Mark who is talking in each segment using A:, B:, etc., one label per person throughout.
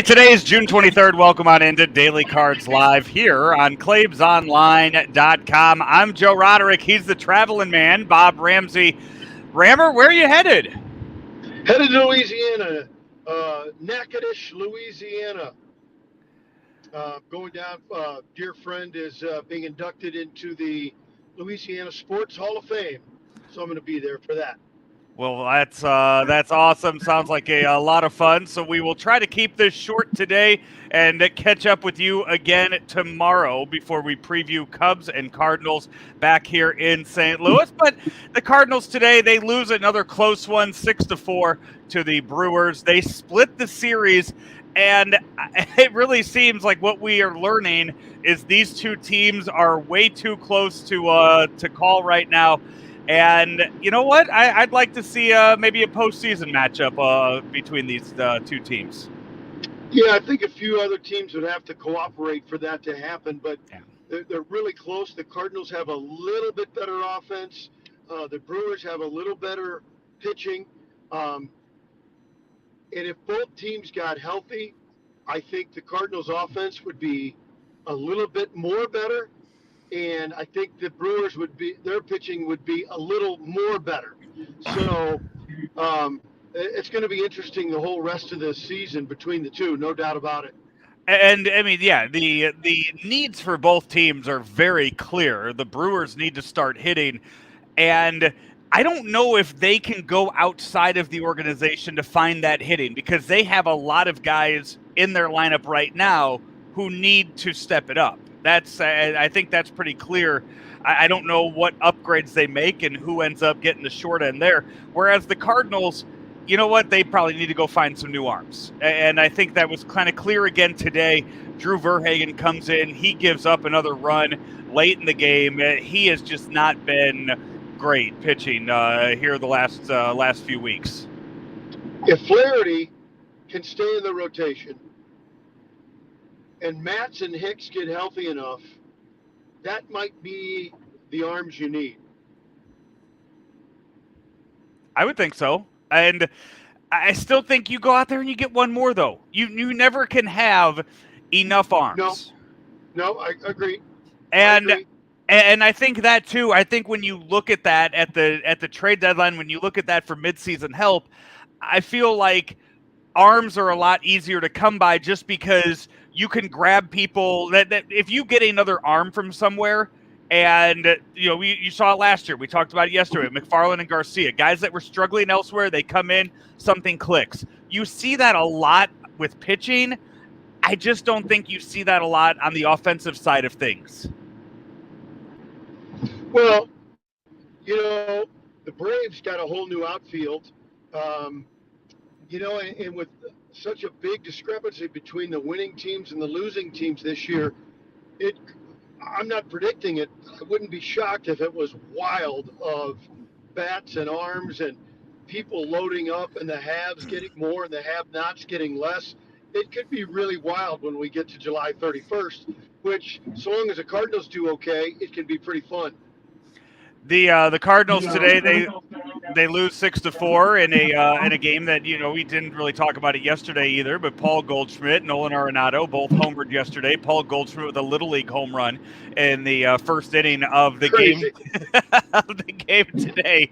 A: Hey, today is June 23rd. Welcome on into Daily Cards Live here on ClaibsOnline.com. I'm Joe Roderick. He's the traveling man, Bob Ramsey. Rammer, where are you headed?
B: Headed to Louisiana, Natchitoches, Louisiana. Going down, dear friend is being inducted into the Louisiana Sports Hall of Fame. So I'm going to be there for that.
A: Well, that's awesome. Sounds like a lot of fun. So we will try to keep this short today and catch up with you again tomorrow before we preview Cubs and Cardinals back here in St. Louis. But the Cardinals today, they lose another close one, 6-4 to the Brewers. They split the series, and it really seems like what we are learning is these two teams are way too close to call right now. And you know what? I'd like to see maybe a postseason matchup between these two teams.
B: Yeah, I think a few other teams would have to cooperate for that to happen, but they're really close. The Cardinals have a little bit better offense. The Brewers have a little better pitching. And if both teams got healthy, I think the Cardinals' offense would be a little bit more better. And I think the Brewers their pitching would be a little more better. So it's going to be interesting the whole rest of the season between the two, no doubt about it.
A: And I mean, yeah, the needs for both teams are very clear. The Brewers need to start hitting, and I don't know if they can go outside of the organization to find that hitting, because they have a lot of guys in their lineup right now who need to step it up. I think that's pretty clear. I don't know what upgrades they make and who ends up getting the short end there. Whereas the Cardinals, you know what? They probably need to go find some new arms. And I think that was kind of clear again today. Drew Verhagen comes in. He gives up another run late in the game. He has just not been great pitching here the last few weeks.
B: If Flaherty can stay in the rotation and Matz and Hicks get healthy enough, that might be the arms you need.
A: I would think so. And I still think you go out there and you get one more, though. You never can have enough arms.
B: No, I agree.
A: And I think that too. I think when you look at that at the trade deadline, when you look at that for midseason help, I feel like arms are a lot easier to come by, just because you can grab people that if you get another arm from somewhere. And, you saw it last year. We talked about it yesterday. McFarland and Garcia, guys that were struggling elsewhere, they come in, something clicks. You see that a lot with pitching. I just don't think you see that a lot on the offensive side of things.
B: Well, the Braves got a whole new outfield, and with such a big discrepancy between the winning teams and the losing teams this year, I'm not predicting it. I wouldn't be shocked if it was wild of bats and arms and people loading up and the haves getting more and the have-nots getting less. It could be really wild when we get to July 31st, which, so long as the Cardinals do okay, it can be pretty fun.
A: The Cardinals today, they lose 6-4 in a game that we didn't really talk about it yesterday either. But Paul Goldschmidt, Nolan Arenado both homered yesterday. Paul Goldschmidt with a Little League home run in the first inning of the game today.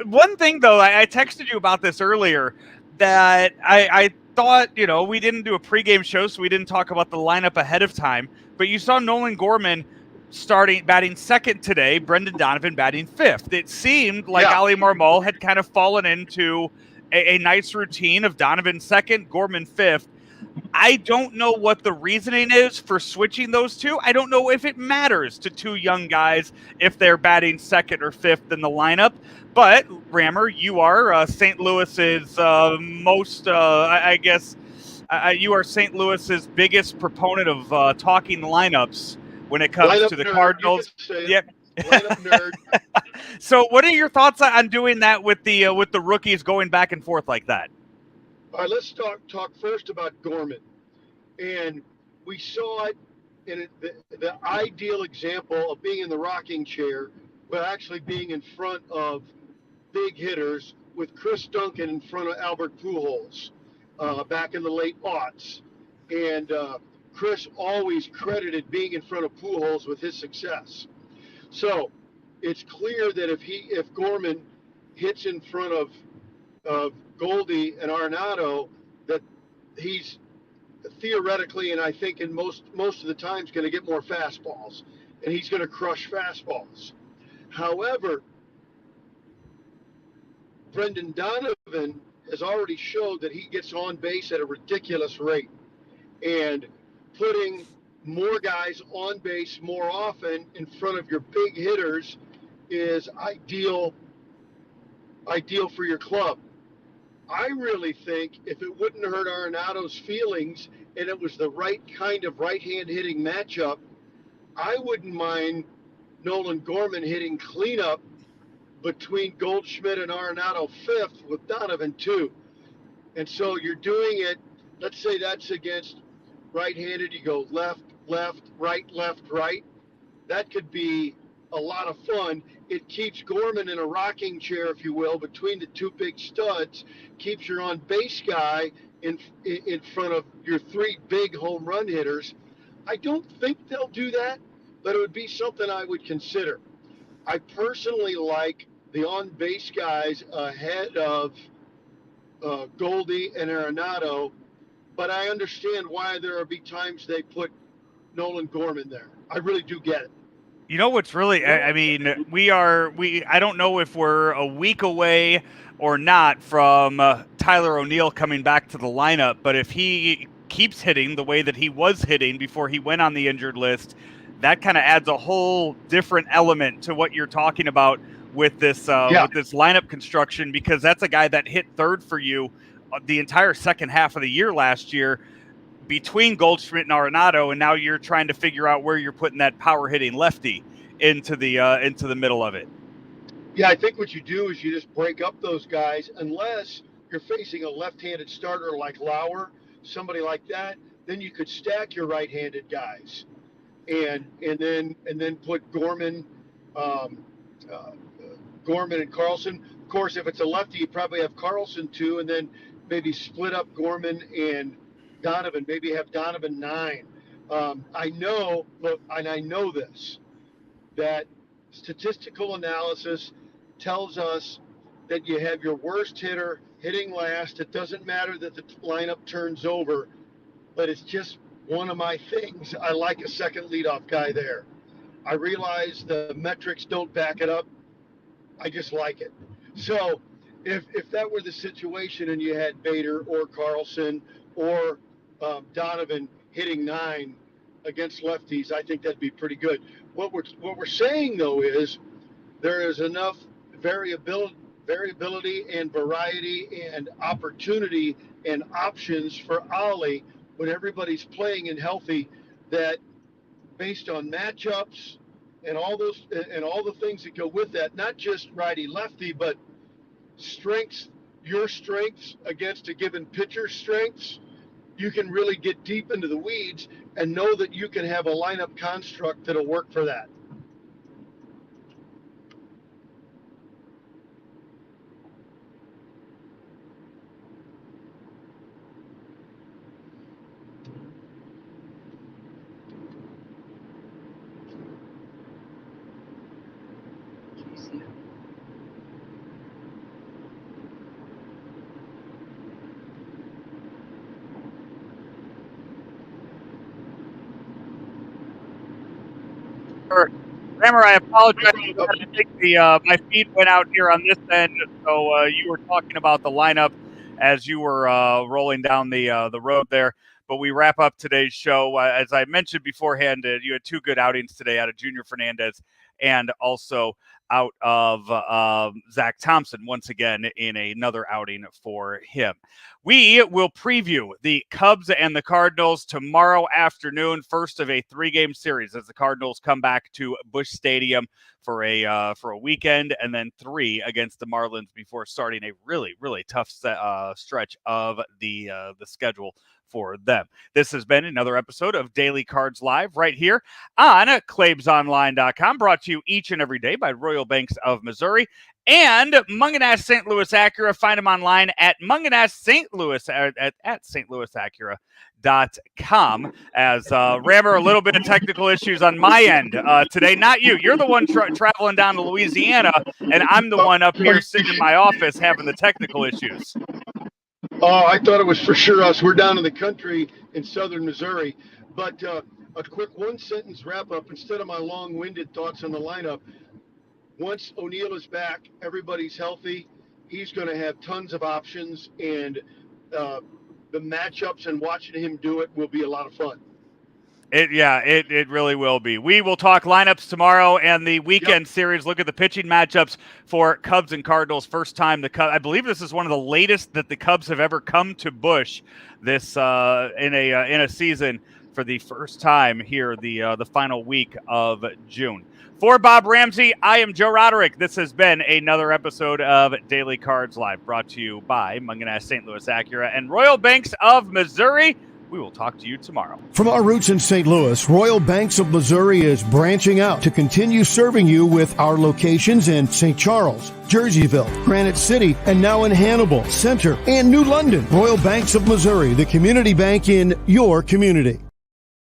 A: One thing though, I texted you about this earlier, that I thought we didn't do a pregame show, so we didn't talk about the lineup ahead of time. But you saw Nolan Gorman batting second today, Brendan Donovan batting fifth. It seemed like Ali Marmol had kind of fallen into a nice routine of Donovan second, Gorman fifth. I don't know what the reasoning is for switching those two. I don't know if it matters to two young guys if they're batting second or fifth in the lineup. But, Rammer, you are St. Louis's you are St. Louis's biggest proponent of talking lineups when it comes to the Cardinals.
B: Yep. Lineup nerd.
A: So what are your thoughts on doing that with the rookies going back and forth like that?
B: All right, let's talk first about Gorman. And we saw it in the ideal example of being in the rocking chair, but actually being in front of big hitters, with Chris Duncan in front of Albert Pujols. back in the late aughts. And Chris always credited being in front of Pujols with his success. So it's clear that if Gorman hits in front of Goldie and Arenado, that he's theoretically, and I think in most of the times, going to get more fastballs, and he's going to crush fastballs. However, Brendan Donovan has already showed that he gets on base at a ridiculous rate, and putting more guys on base more often in front of your big hitters is ideal for your club. I really think if it wouldn't hurt Arenado's feelings and it was the right kind of right-hand hitting matchup, I wouldn't mind Nolan Gorman hitting cleanup between Goldschmidt and Arenado fifth with Donovan two. And so you're doing it, let's say that's against right-handed, you go left, left, right, left, right. That could be a lot of fun. It keeps Gorman in a rocking chair, if you will, between the two big studs, keeps your on-base guy in front of your three big home run hitters. I don't think they'll do that, but it would be something I would consider. I personally like the on-base guys ahead of Goldie and Arenado, but I understand why there will be times they put Nolan Gorman there. I really do get it.
A: You know what's really, I mean, I don't know if we're a week away or not from Tyler O'Neill coming back to the lineup, but if he keeps hitting the way that he was hitting before he went on the injured list, that kind of adds a whole different element to what you're talking about with this with this lineup construction, because that's a guy that hit third for you the entire second half of the year last year between Goldschmidt and Arenado, and now you're trying to figure out where you're putting that power hitting lefty into the middle of it.
B: Yeah, I think what you do is you just break up those guys, unless you're facing a left-handed starter like Lauer, somebody like that. Then you could stack your right-handed guys, and then put Gorman and Carlson. Of course, if it's a lefty, you probably have Carlson too, and then maybe split up Gorman and Donovan. Maybe have Donovan 9. I know this, that statistical analysis tells us that you have your worst hitter hitting last. It doesn't matter that the lineup turns over, but it's just one of my things. I like a second leadoff guy there. I realize the metrics don't back it up. I just like it. So if that were the situation and you had Bader or Carlson or Donovan hitting 9 against lefties, I think that'd be pretty good. What we're saying though is there is enough variability and variety and opportunity and options for Ollie when everybody's playing and healthy, that based on matchups and all the things that go with that, not just righty lefty, but strengths, your strengths against a given pitcher's strengths, you can really get deep into the weeds and know that you can have a lineup construct that'll work for that.
A: Rammer, I apologize. I think my feed went out here on this end, so you were talking about the lineup as you were rolling down the road there. But we wrap up today's show. As I mentioned beforehand, you had 2 good outings today out of Junior Fernandez and also out of Zach Thompson, once again in another outing for him. We will preview the Cubs and the Cardinals tomorrow afternoon, first of a 3-game series as the Cardinals come back to Busch Stadium for a weekend, and then 3 against the Marlins before starting a really, really tough stretch of the schedule for them. This has been another episode of Daily Cards Live right here on ClaibsOnline.com, brought to you each and every day by Royal Banks of Missouri And Munganess St. Louis Acura. Find them online at Munganess St. Louis at stlouisacura.com. As Rammer, a little bit of technical issues on my end today. Not you. You're the one traveling down to Louisiana, and I'm the one up here sitting in my office having the technical issues.
B: Oh, I thought it was for sure us. We're down in the country in southern Missouri. But a quick one-sentence wrap-up instead of my long-winded thoughts on the lineup. Once O'Neill is back, everybody's healthy. He's going to have tons of options, and the matchups and watching him do it will be a lot of fun.
A: It really will be. We will talk lineups tomorrow and the weekend series. Look at the pitching matchups for Cubs and Cardinals. First time the Cubs. I believe this is one of the latest that the Cubs have ever come to Busch. This in a season for the first time here the final week of June. For Bob Ramsey, I am Joe Roderick. This has been another episode of Daily Cards Live, brought to you by Munganess St. Louis Acura and Royal Banks of Missouri. We will talk to you tomorrow.
C: From our roots in St. Louis, Royal Banks of Missouri is branching out to continue serving you with our locations in St. Charles, Jerseyville, Granite City, and now in Hannibal, Center, and New London. Royal Banks of Missouri, the community bank in your community.